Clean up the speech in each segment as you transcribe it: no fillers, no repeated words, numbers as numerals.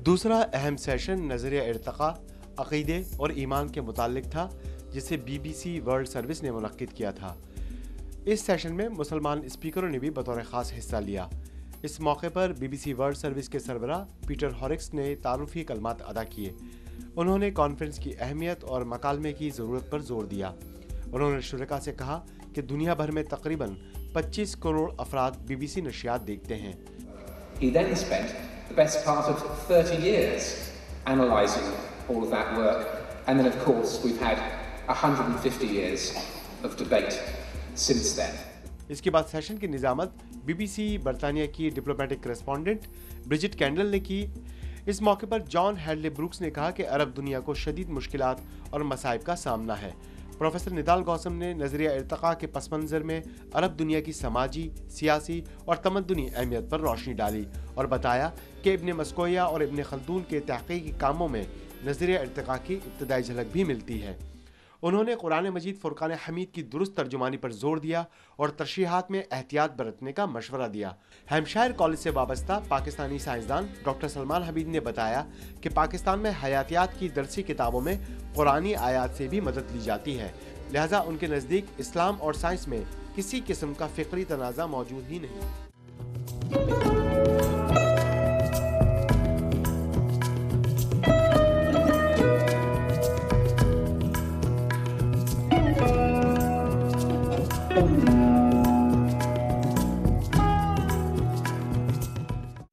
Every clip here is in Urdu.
دوسرا اہم سیشن نظریہ ارتقاء، عقیدے اور ایمان کے متعلق تھا، جسے B B C world service نے منعقد کیا تھا۔ اس سیشن میں مسلمان اسپیکروں نے بھی بطور خاص حصہ لیا۔ اس موقع پر B B C world service کے سربراہ پیٹر ہارکس نے تعارفی کلمات ادا کیے۔ انہوں نے کانفرنس کی اہمیت اور مکالمے کی ضرورت پر زور دیا۔ انہوں نے شرکاء سے کہا کہ دنیا بھر میں تقریباً 25 کروڑ افراد بی بی سی نشریات دیکھتے ہیں۔ He then spent the best part of 30 years analysing all of that work, and then of course we've had 150 years of debate since then. اس کے بعد سیشن کی نظامت بی بی سی برطانیہ کی ڈپلومیٹک کرسپونڈنٹ برجٹ کینڈل نے کی۔ اس موقع پر جان ہیڈلے بروکس نے کہا کہ عرب دنیا کو شدید مشکلات اور مصائب کا سامنا ہے۔ پروفیسر ندال گوسم نے نظریہ ارتقاء کے پس منظر میں عرب دنیا کی سماجی، سیاسی اور تمدنی اہمیت پر روشنی ڈالی اور بتایا کہ ابن مسکویہ اور ابن خلدون کے تحقیقی کاموں میں نظریہ ارتقاء کی ابتدائی جھلک بھی ملتی ہے۔ انہوں نے قرآن مجید فرقان حمید کی درست ترجمانی پر زور دیا اور ترشیحات میں احتیاط برتنے کا مشورہ دیا۔ ہیمشائر کالج سے وابستہ پاکستانی سائنسدان ڈاکٹر سلمان حمید نے بتایا کہ پاکستان میں حیاتیات کی درسی کتابوں میں قرآنی آیات سے بھی مدد لی جاتی ہے، لہٰذا ان کے نزدیک اسلام اور سائنس میں کسی قسم کا فکری تنازع موجود ہی نہیں۔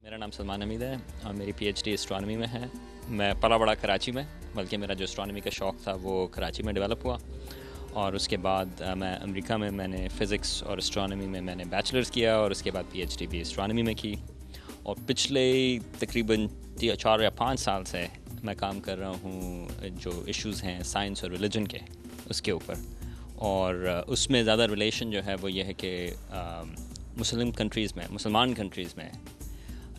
میرا نام سلمان حمید ہے اور میری پی ایچ ڈی اسٹرانومی میں ہے۔ میں پلا بڑا کراچی میں، بلکہ میرا جو اسٹرانومی کا شوق تھا وہ کراچی میں ڈیولپ ہوا، اور اس کے بعد میں امریکہ میں نے فزکس اور اسٹرانومی میں نے بیچلرز کیا، اور اس کے بعد پی ایچ ڈی بھی اسٹرانومی میں کی، اور پچھلے تقریباً 4 یا 5 سال سے میں کام کر رہا ہوں جو ایشوز ہیں سائنس اور ریلیجن کے، اس کے اوپر، اور اس میں زیادہ ریلیشن جو ہے وہ یہ ہے کہ مسلمان کنٹریز میں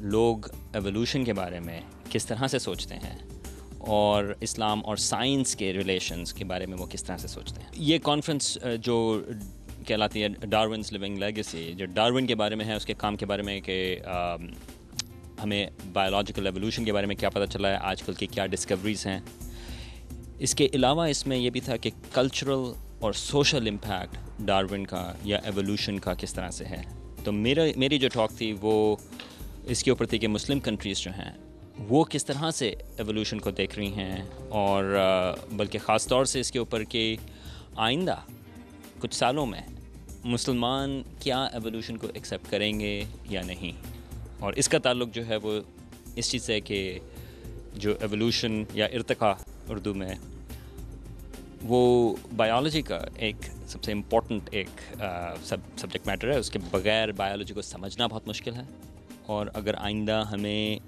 لوگ ایوولوشن کے بارے میں کس طرح سے سوچتے ہیں، اور اسلام اور سائنس کے ریلیشنز کے بارے میں وہ کس طرح سے سوچتے ہیں۔ یہ کانفرنس جو کہلاتی ہے ڈارونز لیونگ لیگیسی، جو ڈارون کے بارے میں ہے، اس کے کام کے بارے میں کہ ہمیں بایولوجیکل ایوولوشن کے بارے میں کیا پتہ چلا ہے، آج کل کی کیا ڈسکوریز ہیں۔ اس کے علاوہ اس میں یہ بھی تھا کہ کلچرل اور سوشل امپیکٹ ڈارون کا یا ایوولوشن کا کس طرح سے ہے۔ تو میری جو ٹاک تھی وہ اس کے اوپر تھی کہ مسلم کنٹریز جو ہیں وہ کس طرح سے ایوولوشن کو دیکھ رہی ہیں، اور بلکہ خاص طور سے اس کے اوپر کہ آئندہ کچھ سالوں میں مسلمان کیا ایوولوشن کو ایکسیپٹ کریں گے یا نہیں، اور اس کا تعلق جو ہے وہ اس چیز سے ہے کہ جو ایوولوشن یا ارتقاء اردو میں، وہ بایولوجی کا ایک سب سے امپورٹنٹ ایک سبجیکٹ میٹر ہے۔ اس کے بغیر بایولوجی کو سمجھنا بہت مشکل ہے، اور اگر آئندہ ہمیں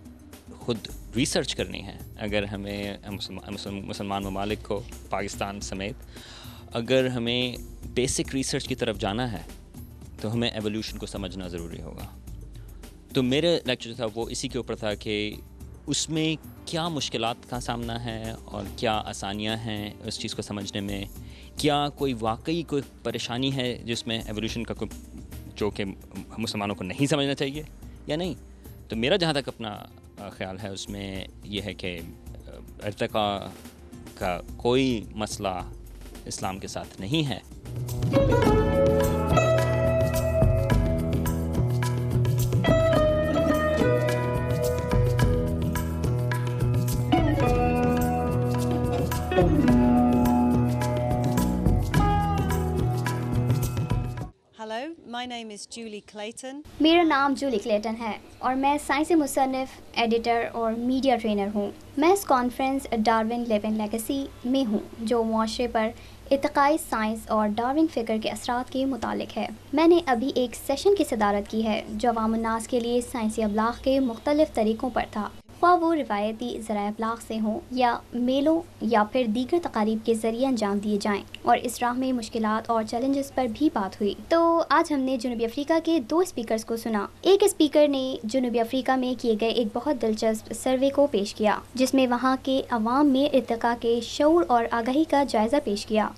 خود ریسرچ کرنی ہے، اگر ہمیں مسلمان ممالک کو پاکستان سمیت اگر ہمیں بیسک ریسرچ کی طرف جانا ہے تو ہمیں ایوولوشن کو سمجھنا ضروری ہوگا۔ تو میرا لیکچر تھا وہ اسی کے اوپر تھا کہ اس میں کیا مشکلات کا سامنا ہے اور کیا آسانیاں ہیں اس چیز کو سمجھنے میں، کیا کوئی واقعی کوئی پریشانی ہے جس میں ایوولوشن کا کوئی جو کہ مسلمانوں کو نہیں سمجھنا چاہیے یا نہیں۔ تو میرا جہاں تک اپنا خیال ہے اس میں یہ ہے کہ ارتقاء کا کوئی مسئلہ اسلام کے ساتھ نہیں ہے۔ My name is Julie Clayton. میرا نام جولی کلیٹن ہے اور میں سائنسی مصنف، ایڈیٹر اور میڈیا ٹرینر ہوں۔ میں اس کانفرنس ڈارون لیونگ لیگیسی میں ہوں جو معاشرے پر ارتقائی سائنس اور ڈارون فکر کے اثرات کے متعلق ہے۔ میں نے ابھی ایک سیشن کی صدارت کی ہے جو عوام الناس کے لیے سائنسی ابلاغ کے مختلف طریقوں پر تھا، خواہ وہ روایتی ذرائع ابلاغ سے ہوں یا میلوں یا پھر دیگر تقاریب کے ذریعے انجام دیے جائیں، اور اس راہ میں مشکلات اور چیلنجز پر بھی بات ہوئی۔ تو آج ہم نے جنوبی افریقہ کے 2 اسپیکرز کو سنا۔ ایک اسپیکر نے جنوبی افریقہ میں کیے گئے ایک بہت دلچسپ سروے کو پیش کیا جس میں وہاں کے عوام میں ارتقاء کے شعور اور آگاہی کا جائزہ پیش کیا۔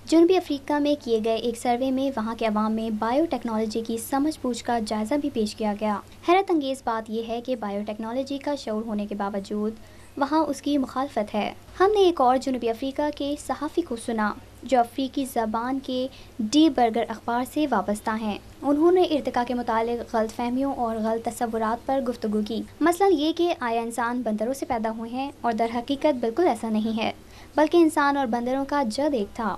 جنوبی افریقہ میں کیے گئے ایک سروے میں وہاں کے عوام میں بائیو ٹیکنالوجی کی سمجھ بوجھ کا جائزہ بھی پیش کیا گیا۔ حیرت انگیز بات یہ ہے کہ بائیو ٹیکنالوجی کا شعور ہونے کے باوجود وہاں اس کی مخالفت ہے۔ ہم نے ایک اور جنوبی افریقہ کے صحافی کو سنا جو افریقی زبان کے ڈی برگر اخبار سے وابستہ ہیں۔ انہوں نے ارتقاء کے متعلق غلط فہمیوں اور غلط تصورات پر گفتگو کی، مثلا یہ کہ آیا انسان بندروں سے پیدا ہوئے ہیں، اور در حقیقت بالکل ایسا نہیں ہے، بلکہ انسان اور بندروں کا جد ایک تھا۔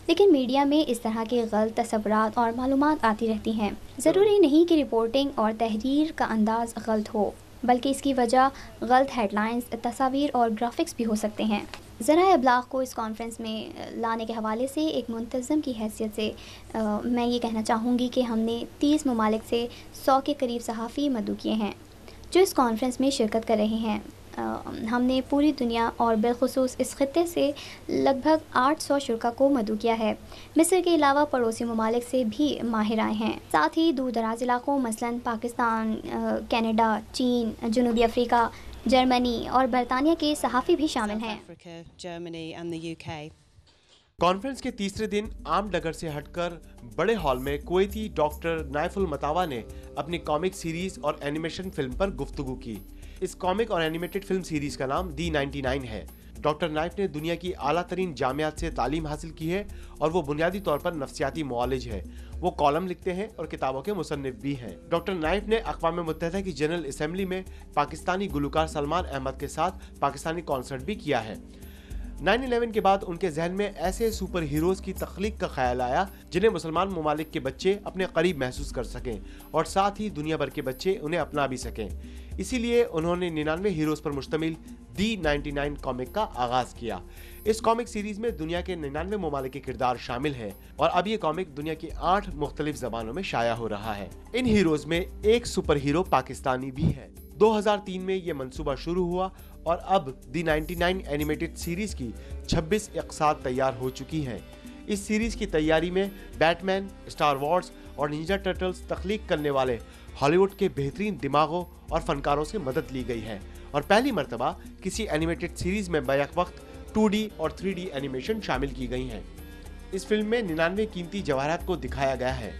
لیکن میڈیا میں اس طرح کے غلط تصورات اور معلومات آتی رہتی ہیں۔ ضروری نہیں کہ رپورٹنگ اور تحریر کا انداز غلط ہو، بلکہ اس کی وجہ غلط ہیڈ لائنز، تصاویر اور گرافکس بھی ہو سکتے ہیں۔ ذرائع ابلاغ کو اس کانفرنس میں لانے کے حوالے سے ایک منتظم کی حیثیت سے میں یہ کہنا چاہوں گی کہ ہم نے 30 ممالک سے 100 کے قریب صحافی مدعو کیے ہیں جو اس کانفرنس میں شرکت کر رہے ہیں۔ ہم نے پوری دنیا اور بالخصوص اس خطے سے لگ بھگ 800 شرکا کو مدعو کیا ہے۔ مصر کے علاوہ پڑوسی ممالک سے بھی ماہر آئے ہیں، ساتھ ہی دور دراز علاقوں مثلاً پاکستان، کینیڈا، چین، جنوبی افریقہ، جرمنی اور برطانیہ کے صحافی بھی شامل ہیں۔ کانفرنس کے تیسرے دن عام ڈگر سے ہٹ کر بڑے ہال میں کویتی ڈاکٹر نائف المطاوع نے اپنی کامک سیریز اور اینیمیشن فلم پر گفتگو کی۔ اس کامک اور اینیمیٹڈ فلم سیریز کا نام دی 99 ہے۔ ڈاکٹر نائف نے دنیا کی اعلیٰ ترین جامعات سے تعلیم حاصل کی ہے اور وہ بنیادی طور پر نفسیاتی معالج ہے۔ وہ کالم لکھتے ہیں اور کتابوں کے مصنف بھی ہیں۔ ڈاکٹر نائف نے اقوام متحدہ کی جنرل اسمبلی میں پاکستانی گلوکار سلمان احمد کے ساتھ پاکستانی کانسرٹ بھی کیا ہے۔ 9/11 کے بعد ان کے ذہن میں ایسے سپر ہیروز کی تخلیق کا خیال آیا جنہیں مسلمان ممالک کے بچے اپنے قریب محسوس کر سکیں اور ساتھ ہی دنیا بھر کے بچے انہیں اپنا بھی سکیں۔ اسی لیے انہوں نے 99 ہیروز پر مشتمل دی 99 کامک کا آغاز کیا۔ اس کامک سیریز میں دنیا کے 99 ممالک کے کردار شامل ہیں اور اب یہ کامک دنیا کی 8 مختلف زبانوں میں شائع ہو رہا ہے۔ ان ہیروز میں ایک سپر ہیرو پاکستانی بھی ہے۔ 2003 میں یہ منصوبہ شروع ہوا اور اب دی 99 اینیمیٹڈ سیریز کی 26 اقساط تیار ہو چکی ہیں۔ اس سیریز کی تیاری میں بیٹ مین، اسٹار وارز اور نینجا ٹرٹلز تخلیق کرنے والے ہالی ووڈ کے بہترین دماغوں اور فنکاروں سے مدد لی گئی ہے اور پہلی مرتبہ کسی اینیمیٹڈ سیریز میں بیک وقت 2D اور 3D اینیمیشن شامل کی گئی ہیں۔ اس فلم میں 99 قیمتی جواہرات کو دکھایا گیا ہے۔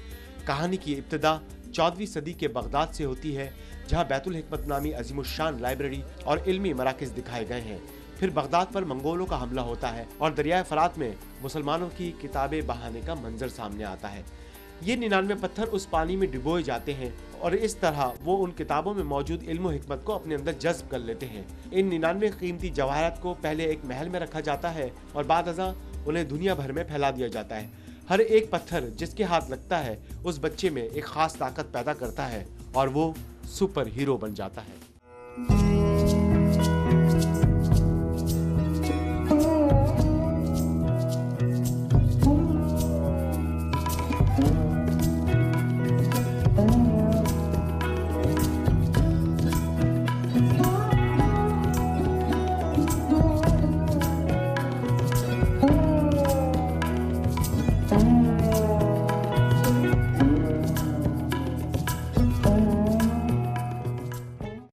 کہانی کی ابتدا 14ویں صدی کے بغداد سے ہوتی ہے، جہاں بیت الحکمت نامی عظیم الشان لائبریری اور علمی مراکز دکھائے گئے ہیں۔ پھر بغداد پر منگولوں کا حملہ ہوتا ہے اور دریائے فرات میں مسلمانوں کی کتابیں بہانے کا منظر سامنے آتا ہے۔ یہ 99 پتھر اس پانی میں ڈبوئے جاتے ہیں اور اس طرح وہ ان کتابوں میں موجود علم و حکمت کو اپنے اندر جذب کر لیتے ہیں۔ ان 99 قیمتی جواہرات کو پہلے ایک محل میں رکھا جاتا ہے اور بعد ازاں انہیں دنیا بھر میں پھیلا دیا جاتا ہے۔ ہر ایک پتھر جس کے ہاتھ لگتا ہے اس بچے میں ایک خاص طاقت پیدا کرتا ہے اور وہ سپر ہیرو بن جاتا ہے۔